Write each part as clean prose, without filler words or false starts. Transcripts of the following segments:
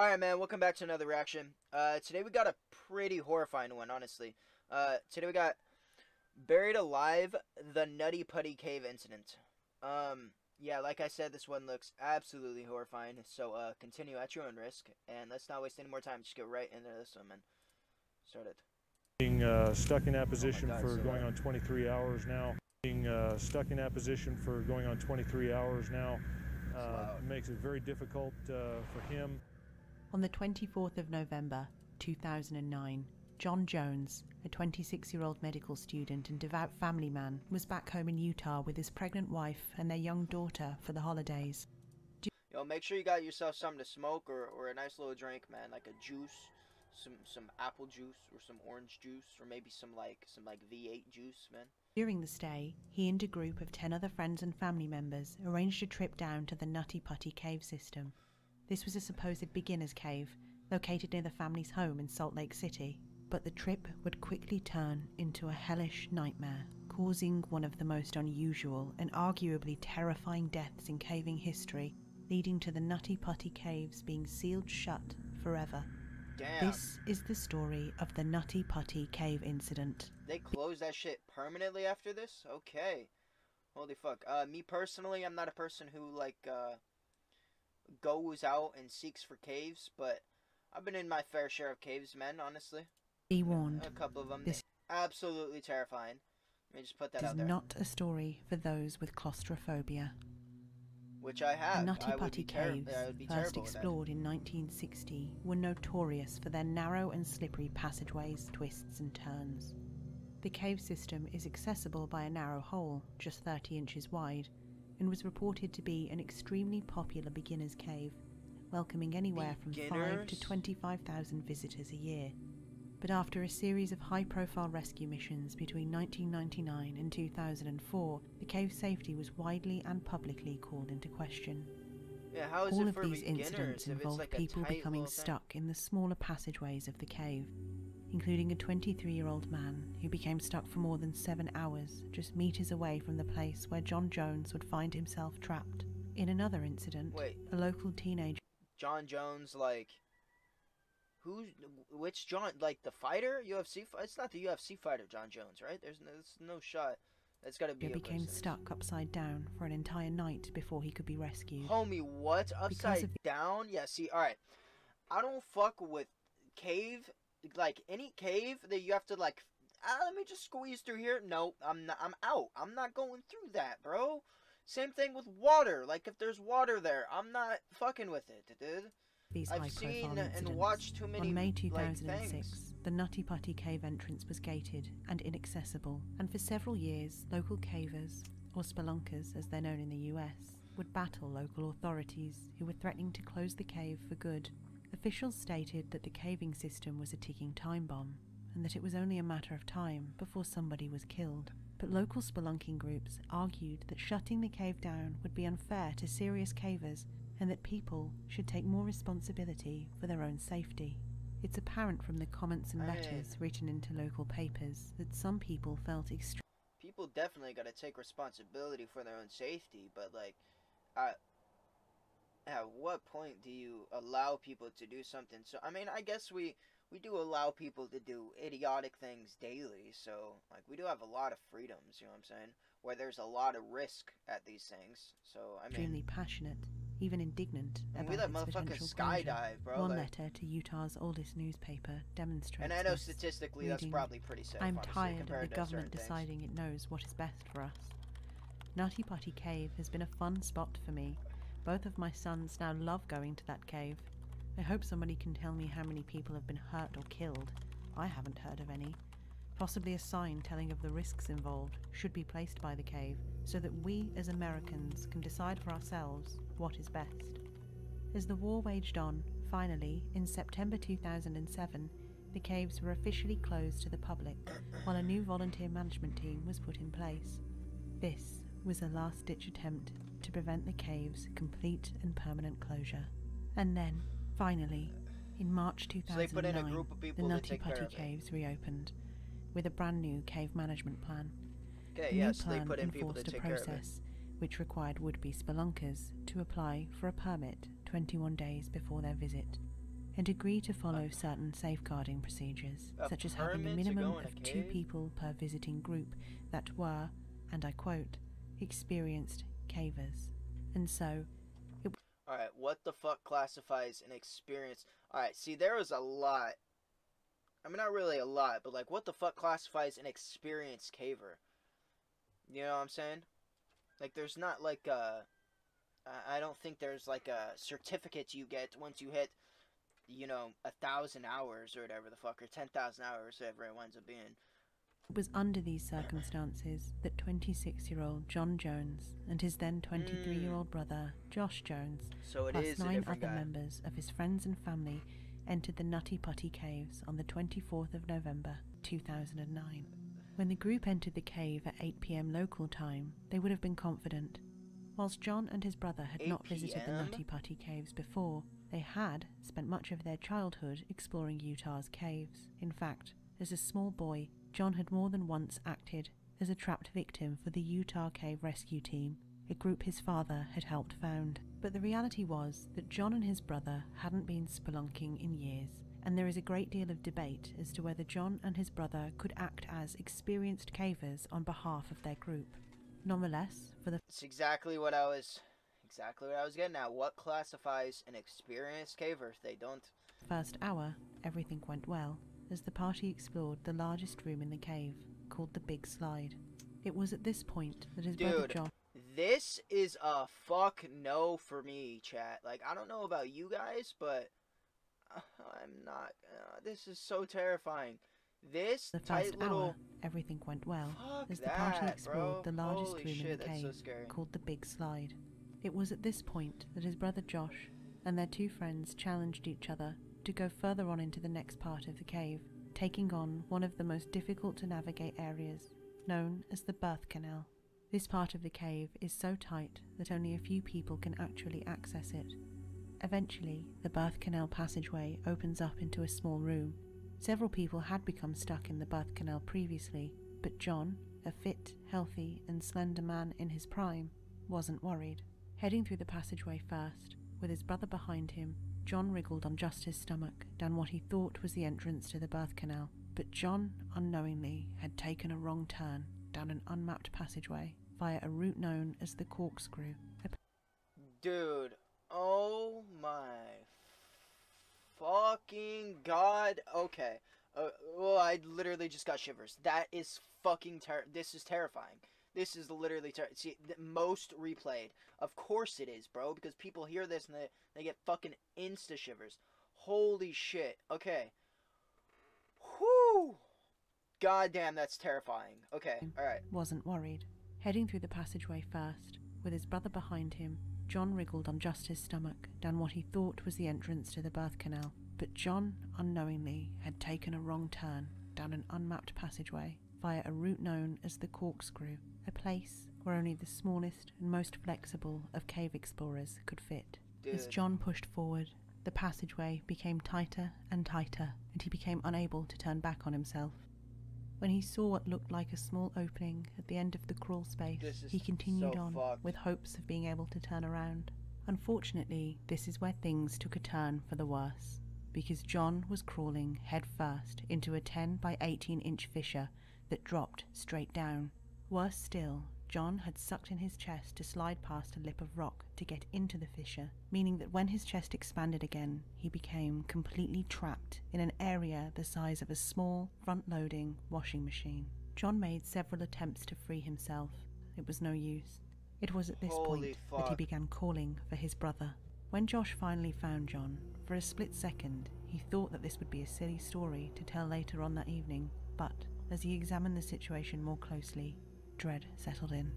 Alright, man, welcome back to another reaction. Today we got a pretty horrifying one, honestly. Today we got Buried Alive, the Nutty Putty Cave Incident. Yeah, like I said, this one looks absolutely horrifying, so, continue at your own risk, and let's not waste any more time, just get right into this one, man. Start it. Being stuck in that position for going on 23 hours now. Being stuck in that position for going on 23 hours now makes it very difficult for him. On the 24th of November, 2009, John Jones, a 26-year-old medical student and devout family man, was back home in Utah with his pregnant wife and their young daughter for the holidays. Yo, make sure you got yourself something to smoke or a nice little drink, man, like a juice, some apple juice or some orange juice or maybe some V8 juice, man. During the stay, he and a group of 10 other friends and family members arranged a trip down to the Nutty Putty cave system. This was a supposed beginner's cave, located near the family's home in Salt Lake City. But the trip would quickly turn into a hellish nightmare, causing one of the most unusual and arguably terrifying deaths in caving history, leading to the Nutty Putty caves being sealed shut forever. Damn. This is the story of the Nutty Putty cave incident. They closed that shit permanently after this? Okay. Holy fuck. Me personally, I'm not a person who, goes out and seeks for caves, but I've been in my fair share of caves, man, honestly. Be warned. A couple of them. This absolutely terrifying. Let me just put that out there. This is not a story for those with claustrophobia. Which I have. The Nutty Putty caves, first explored in 1960, were notorious for their narrow and slippery passageways, twists and turns. The cave system is accessible by a narrow hole, just 30 inches wide, and was reported to be an extremely popular beginner's cave, welcoming anywhere from 5,000 to 25,000 visitors a year. But after a series of high-profile rescue missions between 1999 and 2004, the cave's safety was widely and publicly called into question. Yeah, how is All it of for these incidents if it's involved like a people tight becoming little thing? stuck in the smaller passageways of the cave, including a 23-year-old man who became stuck for more than 7 hours just meters away from the place where John Jones would find himself trapped. In another incident, a local teenager... John Jones, which John, the fighter? UFC? It's not the UFC fighter John Jones, right? There's no shot. That's gotta be a became stuck upside down for an entire night before he could be rescued. Homie, what? Upside down? Yeah, see, alright. I don't fuck with cave, any cave that you have to, let me just squeeze through here. No, I'm out. I'm not going through that, bro. Same thing with water. If there's water there, I'm not fucking with it, dude. I've seen and watched too many. On May 2006, things. the Nutty Putty cave entrance was gated and inaccessible, and for several years, local cavers, or spelunkers as they're known in the US, would battle local authorities who were threatening to close the cave for good. Officials stated that the caving system was a ticking time bomb, and that it was only a matter of time before somebody was killed. But local spelunking groups argued that shutting the cave down would be unfair to serious cavers, and that people should take more responsibility for their own safety. It's apparent from the comments and letters written into local papers that some people felt extreme. People definitely gotta take responsibility for their own safety, but at what point do you allow people to do something? So, I guess we do allow people to do idiotic things daily, so, we do have a lot of freedoms, you know what I'm saying? Where there's a lot of risk at these things, so, extremely passionate, even indignant about its potential skydive, bro. One letter to Utah's oldest newspaper demonstrates And I know this, statistically reading, that's probably pretty safe, I'm honestly, tired of compared the to government certain deciding things. it knows what is best for us. Nutty Putty Cave has been a fun spot for me. Both of my sons now love going to that cave. I hope somebody can tell me how many people have been hurt or killed. I haven't heard of any. Possibly a sign telling of the risks involved should be placed by the cave so that we as Americans can decide for ourselves what is best. As the war waged on, finally, in September 2007, the caves were officially closed to the public, while a new volunteer management team was put in place. This was a last-ditch attempt to prevent the cave's complete and permanent closure. And then, finally, in March 2009, the Nutty Putty caves reopened, with a brand new cave management plan. The new plan enforced a process which required would-be spelunkers to apply for a permit 21 days before their visit. and agree to follow certain safeguarding procedures, such as having a permit to minimum go in a of 2 cave? people per visiting group that were, and I quote, experienced cavers. And so, Alright, what the fuck classifies an experience? Alright, see, there was a lot. I mean, not really a lot, but like, what the fuck classifies an experienced caver? You know what I'm saying? Like, there's not like a... I don't think there's like a certificate you get once you hit, you know, 1,000 hours or whatever the fuck, or 10,000 hours, whatever it winds up being. it was under these circumstances that 26-year-old John Jones and his then 23-year-old brother, Josh Jones, So it plus is a 9 different other guy. members of his friends and family, entered the Nutty Putty Caves on the 24th of November, 2009. When the group entered the cave at 8 p.m. local time, they would have been confident. Whilst John and his brother had 8 not visited the p.m.? Nutty Putty Caves before, they had spent much of their childhood exploring Utah's caves. In fact, as a small boy, John had more than once acted as a trapped victim for the Utah Cave Rescue Team, a group his father had helped found. But the reality was that John and his brother hadn't been spelunking in years, and there is a great deal of debate as to whether John and his brother could act as experienced cavers on behalf of their group. Nonetheless, for the It's exactly what I was getting at. What classifies an experienced caver if they don't? first hour, everything went well, as the party explored the largest room in the cave, called the Big Slide. It was at this point that his brother Dude, Josh... this is a fuck no for me, chat. Like, I don't know about you guys, but I'm not... this is so terrifying. This The tight first little... hour, everything went well, Fuck as the party that, explored bro. the largest Holy room shit, in the that's cave, so scary. called the Big Slide. It was at this point that his brother Josh and their 2 friends challenged each other to go further on into the next part of the cave, taking on one of the most difficult to navigate areas, known as the birth canal. This part of the cave is so tight that only a few people can actually access it. Eventually, the birth canal passageway opens up into a small room. Several people had become stuck in the birth canal previously, but John, a fit, healthy, and slender man in his prime, wasn't worried. Heading through the passageway first, with his brother behind him, John wriggled on just his stomach down what he thought was the entrance to the birth canal, but John, unknowingly, had taken a wrong turn down an unmapped passageway via a route known as the Corkscrew. Dude, oh my fucking god. Okay. Well, I literally just got shivers. That is fucking this is terrifying. This is literally see, the most replayed. Of course it is, bro, because people hear this and they get fucking insta shivers. Holy shit. Okay. Whew. God damn, that's terrifying. Okay, alright. Wasn't worried. Heading through the passageway first, with his brother behind him, John wriggled on just his stomach down what he thought was the entrance to the birth canal, but John, unknowingly, had taken a wrong turn down an unmapped passageway via a route known as the Corkscrew, a place where only the smallest and most flexible of cave explorers could fit. Dude. As John pushed forward, the passageway became tighter and tighter, and he became unable to turn back on himself. When he saw what looked like a small opening at the end of the crawl space, he continued on with hopes of being able to turn around. Unfortunately, this is where things took a turn for the worse, because John was crawling head first into a 10 by 18 inch fissure that dropped straight down. Worse still, John had sucked in his chest to slide past a lip of rock to get into the fissure, meaning that when his chest expanded again, he became completely trapped in an area the size of a small, front-loading washing machine. John made several attempts to free himself. It was no use. It was at this point that he began calling for his brother. When Josh finally found John, for a split second, he thought that this would be a silly story to tell later on that evening, but as he examined the situation more closely, dread settled in.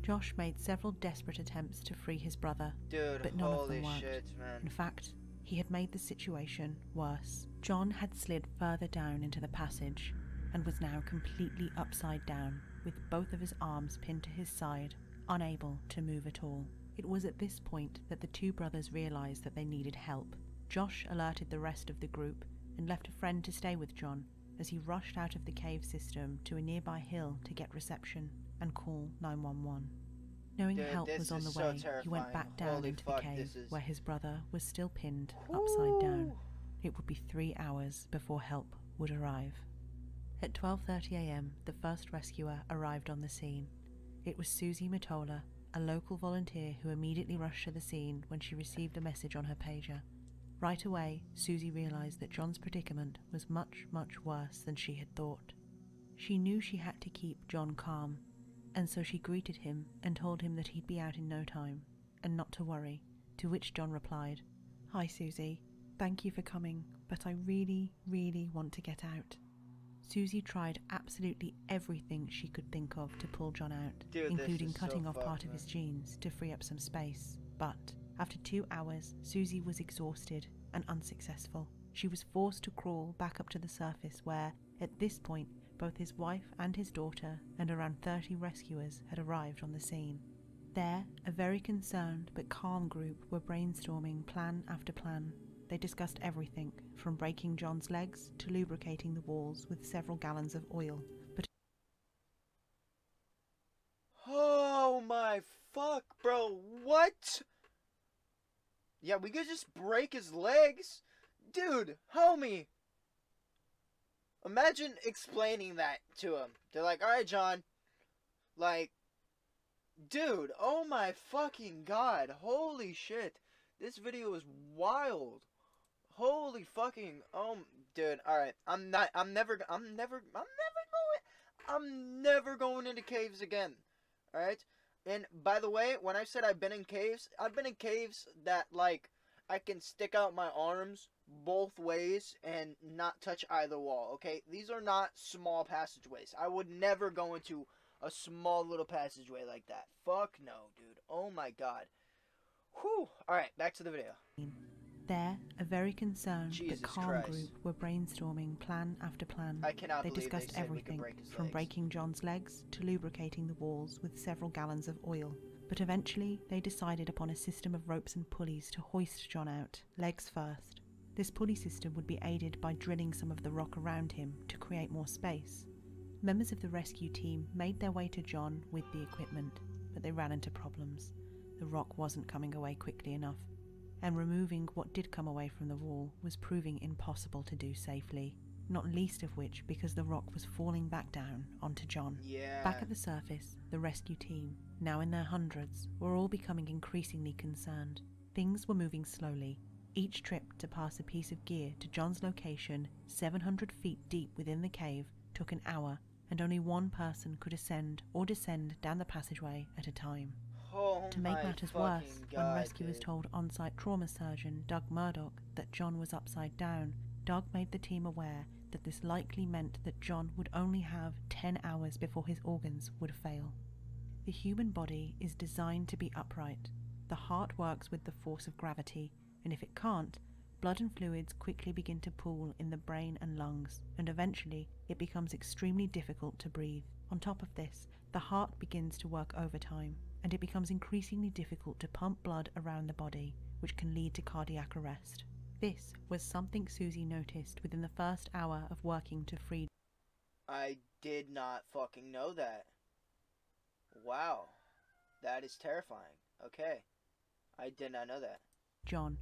Josh made several desperate attempts to free his brother, but none of them worked. Shit, man. In fact, he had made the situation worse. John had slid further down into the passage and was now completely upside down, with both of his arms pinned to his side, unable to move at all. It was at this point that the 2 brothers realized that they needed help. Josh alerted the rest of the group and left a friend to stay with John as he rushed out of the cave system to a nearby hill to get reception and call 911. Knowing help was on the way, he went back down into the cave where his brother was still pinned upside down. it would be 3 hours before help would arrive. At 12:30 a.m, the first rescuer arrived on the scene. It was Susie Matola, a local volunteer who immediately rushed to the scene when she received a message on her pager. Right away, Susie realised that John's predicament was much, much worse than she had thought. She knew she had to keep John calm, and so she greeted him and told him that he'd be out in no time, and not to worry, to which John replied, "Hi Susie, thank you for coming, but I really, really want to get out." Susie tried absolutely everything she could think of to pull John out, including cutting off part of his jeans to free up some space, but after 2 hours, Susie was exhausted and unsuccessful. She was forced to crawl back up to the surface where, at this point, both his wife and his daughter and around 30 rescuers had arrived on the scene. There, a very concerned but calm group were brainstorming plan after plan. They discussed everything, from breaking John's legs to lubricating the walls with several gallons of oil. But oh my fuck, bro, what? Yeah, we could just break his legs? Dude, homie. Imagine explaining that to him. They're like, alright, John. Like, dude, oh my fucking god. Holy shit. This video is wild. Holy fucking, dude, alright. I'm never going into caves again. Alright? And by the way, when I said I've been in caves that, like, I can stick out my arms both ways and not touch either wall, okay? These are not small passageways. I would never go into a small little passageway like that. Fuck no, dude. Oh my god. Whew. Alright, back to the video. there, a very concerned Jesus but calm Christ. group were brainstorming plan after plan. I cannot They believe discussed they said we could everything, break his from legs. breaking John's legs to lubricating the walls with several gallons of oil. But eventually, they decided upon a system of ropes and pulleys to hoist John out, legs first. This pulley system would be aided by drilling some of the rock around him to create more space. Members of the rescue team made their way to John with the equipment, but they ran into problems. The rock wasn't coming away quickly enough, and removing what did come away from the wall was proving impossible to do safely, not least of which because the rock was falling back down onto John. Yeah. Back at the surface, the rescue team, now in their hundreds, were all becoming increasingly concerned. Things were moving slowly. Each trip to pass a piece of gear to John's location, 700 feet deep within the cave, took an hour, and only one person could ascend or descend down the passageway at a time. Oh To make my matters fucking worse, when God, rescuers dude. told on-site trauma surgeon Doug Murdoch that John was upside down, Doug made the team aware that this likely meant that John would only have 10 hours before his organs would fail. The human body is designed to be upright. The heart works with the force of gravity, and if it can't, blood and fluids quickly begin to pool in the brain and lungs, and eventually it becomes extremely difficult to breathe. On top of this, the heart begins to work overtime, and it becomes increasingly difficult to pump blood around the body, which can lead to cardiac arrest. This was something Susie noticed within the first hour of working to free I did not fucking know that. Wow. That is terrifying. Okay. I did not know that. John,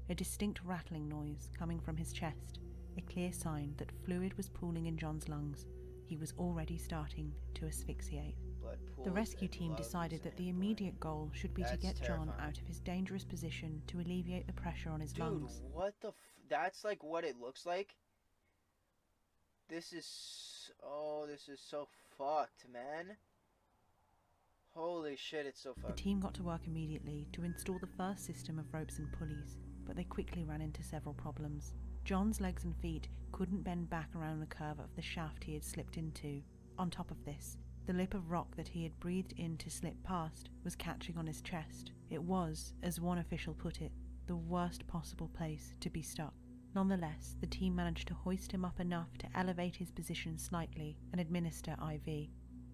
a distinct rattling noise coming from his chest, a clear sign that fluid was pooling in John's lungs. He was already starting to asphyxiate. Blood pools The rescue and team blood decided was that in the his immediate goal should be to That's get John terrifying. out of his dangerous position to alleviate the pressure on his brain. Dude, lungs. what the that's like what it looks like? This is... Oh, this is so fucked, man. Holy shit, it's so The fucked. team got to work immediately to install the first system of ropes and pulleys, but they quickly ran into several problems. John's legs and feet couldn't bend back around the curve of the shaft he had slipped into. On top of this, the lip of rock that he had breathed in to slip past was catching on his chest. It was, as one official put it, the worst possible place to be stuck. Nonetheless, the team managed to hoist him up enough to elevate his position slightly and administer IV.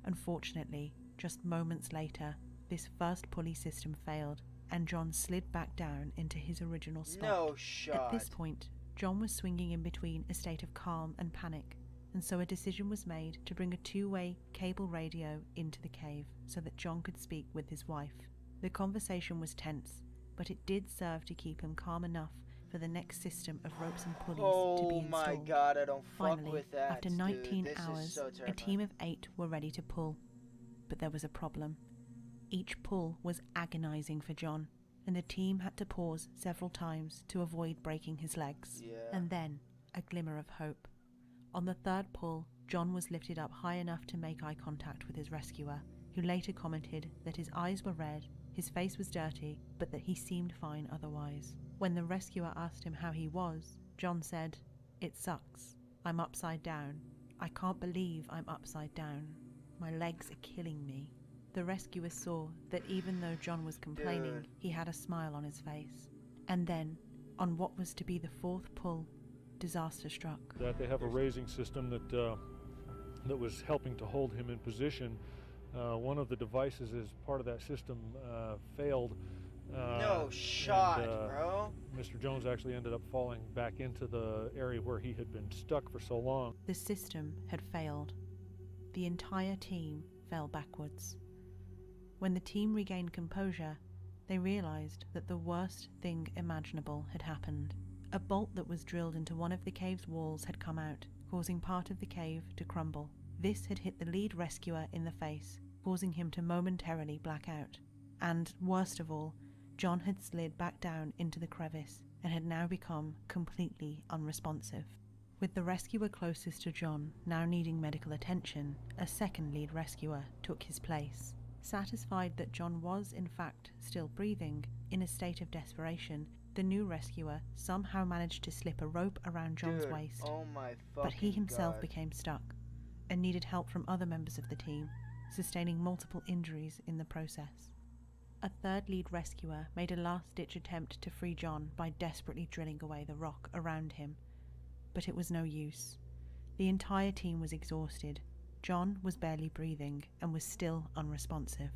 Unfortunately, just moments later, this first pulley system failed, and John slid back down into his original spot. No shot. At this point, John was swinging in between a state of calm and panic, and so a decision was made to bring a two-way cable radio into the cave so that John could speak with his wife. The conversation was tense, but it did serve to keep him calm enough for for the next system of ropes and pulleys to be Oh installed. my god, I don't fuck Finally, with that, after 19 dude. This is hours, so a terrifying. team of 8 were ready to pull. But there was a problem. Each pull was agonizing for John, and the team had to pause several times to avoid breaking his legs. Yeah. And then, a glimmer of hope. On the third pull, John was lifted up high enough to make eye contact with his rescuer, who later commented that his eyes were red, his face was dirty, but that he seemed fine otherwise. When the rescuer asked him how he was, John said, "It sucks. I'm upside down. I can't believe I'm upside down. My legs are killing me." The rescuer saw that even though John was complaining, Dude. he had a smile on his face. And then, on what was to be the fourth pull, disaster struck. That they have a raising system that was helping to hold him in position. One of the devices as part of that system failed. No shot, and, bro. Mr. Jones actually ended up falling back into the area where he had been stuck for so long. The system had failed. The entire team fell backwards. When the team regained composure, they realized that the worst thing imaginable had happened. A bolt that was drilled into one of the cave's walls had come out, causing part of the cave to crumble. This had hit the lead rescuer in the face, causing him to momentarily black out. And, worst of all, John had slid back down into the crevice and had now become completely unresponsive. With the rescuer closest to John now needing medical attention, a second lead rescuer took his place. Satisfied that John was, in fact, still breathing, in a state of desperation, the new rescuer somehow managed to slip a rope around John's Dude, waist. oh my fucking But he himself god. became stuck and needed help from other members of the team, sustaining multiple injuries in the process. A third lead rescuer made a last-ditch attempt to free John by desperately drilling away the rock around him, but it was no use. The entire team was exhausted. John was barely breathing and was still unresponsive.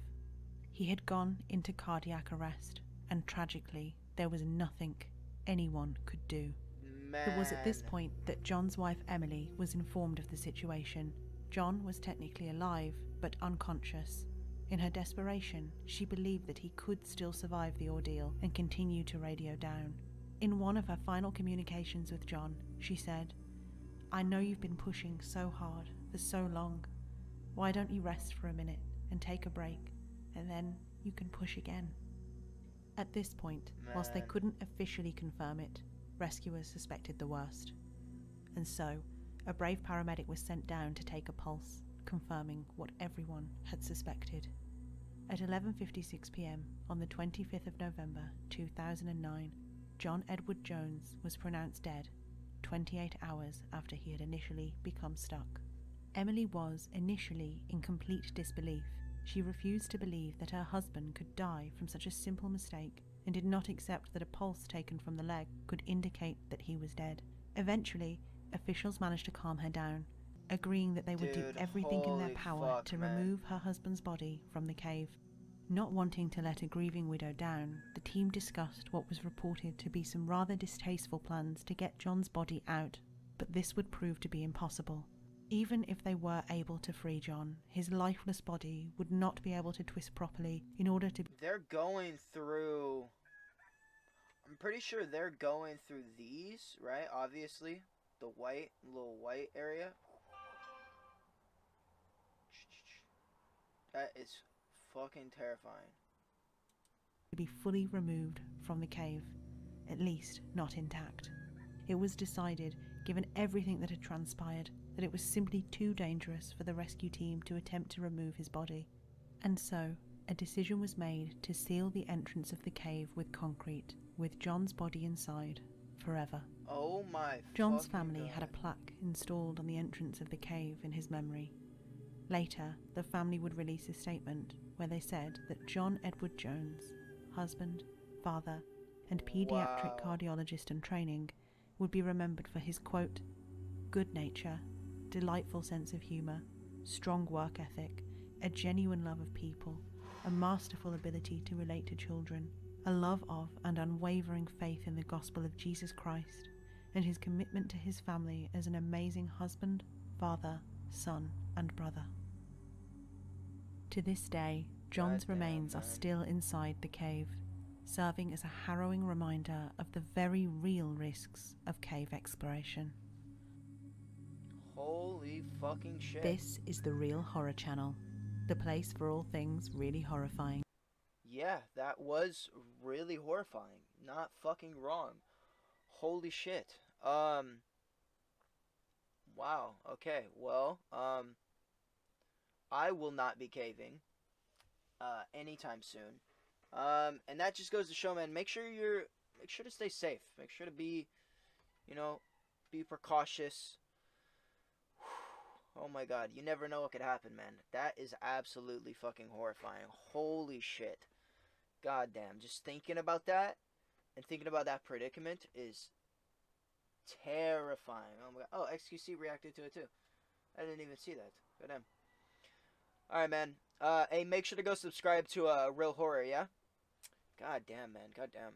He had gone into cardiac arrest, and tragically, there was nothing anyone could do. Man. It was at this point that John's wife Emily was informed of the situation. John was technically alive, but unconscious. In her desperation, she believed that he could still survive the ordeal and continue to radio down. In one of her final communications with John, she said, "I know you've been pushing so hard for so long. Why don't you rest for a minute and take a break, and then you can push again?" At this point, whilst they Man. couldn't officially confirm it, rescuers suspected the worst. And so, a brave paramedic was sent down to take a pulse, confirming what everyone had suspected. At 11:56 p.m. on the 25th of November 2009, John Edward Jones was pronounced dead 28 hours after he had initially become stuck. Emily was initially in complete disbelief. She refused to believe that her husband could die from such a simple mistake and did not accept that a pulse taken from the leg could indicate that he was dead. Eventually, officials managed to calm her down, agreeing that they would do Dude, everything in their holy power fuck, to man. remove her husband's body from the cave. Not wanting to let a grieving widow down, the team discussed what was reported to be some rather distasteful plans to get John's body out, but this would prove to be impossible. Even if they were able to free John, his lifeless body would not be able to twist properly in order to... They're going through... I'm pretty sure they're going through these, right? Obviously. The white, little white area. That is fucking terrifying. be fully removed from the cave, at least not intact. It was decided, given everything that had transpired, that it was simply too dangerous for the rescue team to attempt to remove his body. And so, a decision was made to seal the entrance of the cave with concrete, with John's body inside, forever. Oh my John's fucking family God. had a plaque installed on the entrance of the cave in his memory. Later, the family would release a statement where they said that John Edward Jones, husband, father, and paediatric Wow. cardiologist in training, would be remembered for his, quote, good nature, delightful sense of humour, strong work ethic, a genuine love of people, a masterful ability to relate to children, a love of and unwavering faith in the gospel of Jesus Christ, and his commitment to his family as an amazing husband, father, son, and brother. To this day, John's Goddamn, remains are man. still inside the cave, serving as a harrowing reminder of the very real risks of cave exploration. Holy fucking shit. This is the Real Horror Channel, the place for all things really horrifying. Yeah, that was really horrifying. Not fucking wrong. Holy shit. Wow. Okay. Well, I will not be caving anytime soon. And that just goes to show, man, make sure to stay safe. Make sure to be, be precautious. Oh my god, you never know what could happen, man. That is absolutely fucking horrifying. Holy shit. God damn, just thinking about that and thinking about that predicament is terrifying. Oh my god. Oh, XQC reacted to it too. I didn't even see that. Goddamn. Alright, man. Hey, make sure to go subscribe to Real Horror, yeah? God damn, man. God damn.